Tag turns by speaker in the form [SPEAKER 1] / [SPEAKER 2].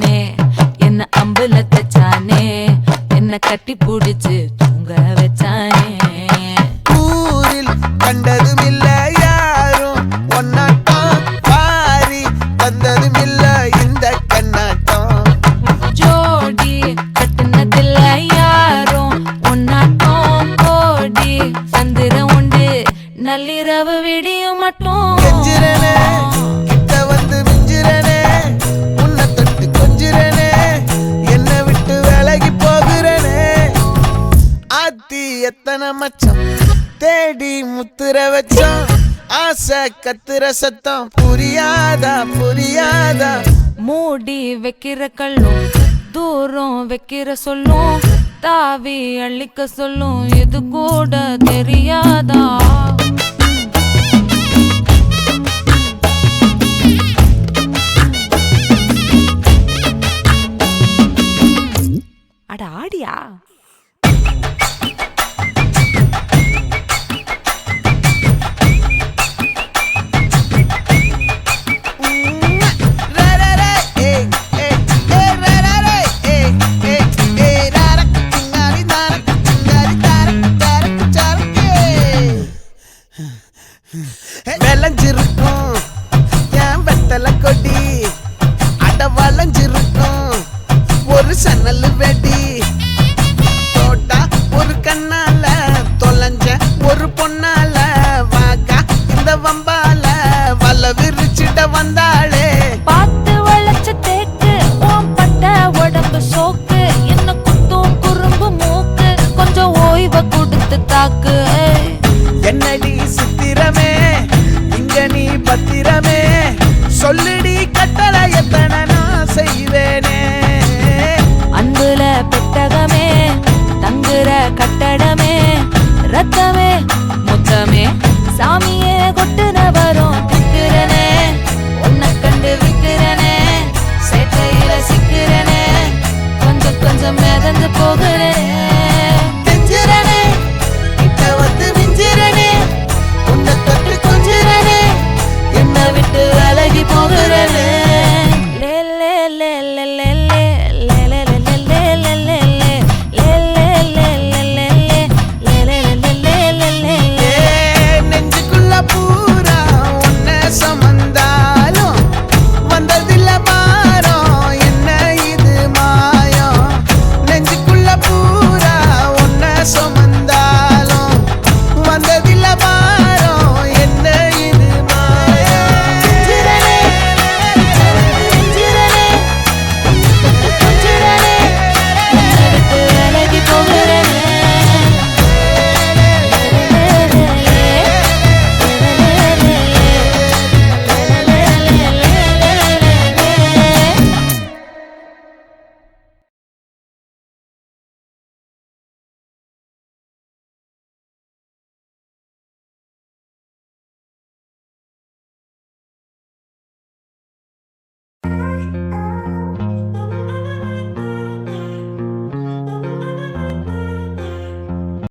[SPEAKER 1] வச்சானே என்ன அம்புல தச்சானே என்ன கட்டி புடிச்சு தூங்க வச்சானே
[SPEAKER 2] ஊரில் கண்டதும் இல்ல யாரும் ஒன்னாட்டம் பாரி தந்ததும் இல்ல இந்த கண்ணாட்டம்
[SPEAKER 1] ஜோடி கட்டுனதில்ல யாரும் ஒன்னாட்டம் கோடி சந்திரம் உண்டு நள்ளிரவு விடியும் மட்டும்
[SPEAKER 2] கெஞ்சிரனே கிட்ட வந்து மிஞ்சிரனே உன்னை தொட்டு கொஞ்சிரனே என்னை விட்டு விலகி போகிறனே ஆத்தி எத்தனை மச்சம் தேடி முத்துற வச்சோம் ஆசை கத்துற சத்தம் புரியாதா புரியாதா
[SPEAKER 1] மூடி வைக்கிற கல்லும் தூரம் வைக்கிற சொல்லும் தாவி அள்ளிக்க சொல்லும் இது கூட தெரியாதா அட ஆடியா
[SPEAKER 2] விளைஞ்சிருக்கும் என் வெத்தலை கொடி அட வளைஞ்சிருக்கும் ஒரு சன்னல் வெடி தோட்டா ஒரு கண்ணால தொலைஞ்ச ஒரு பொண்ணால வாக்கா இந்த வம்பால வல விரிச்சிட வந்தாளே
[SPEAKER 1] பார்த்து வளைச்ச தேக்கு ஓம் பட்ட உடம்பு சோக்கு என்ன குத்தும் குறும்பு மூக்கு கொஞ்சம் ஓய்வை கொடுத்து தாக்கு
[SPEAKER 2] என்னடி சித்திரமே இங்க நீ பத்திரமே சொல்லுடி கட்டளை எத்தனை நான் செய்வேனே
[SPEAKER 1] அன்புல பெட்டகமே தங்குற கட்டடமே ரத்தமே மொத்தமே சாமியே கொட்டுன வரும் திக்கிறனே உன்னை கண்டு விக்கிறனே சேட்டையில சிக்கிறனே கொஞ்சம் கொஞ்சம் மிதந்து போகிறேன்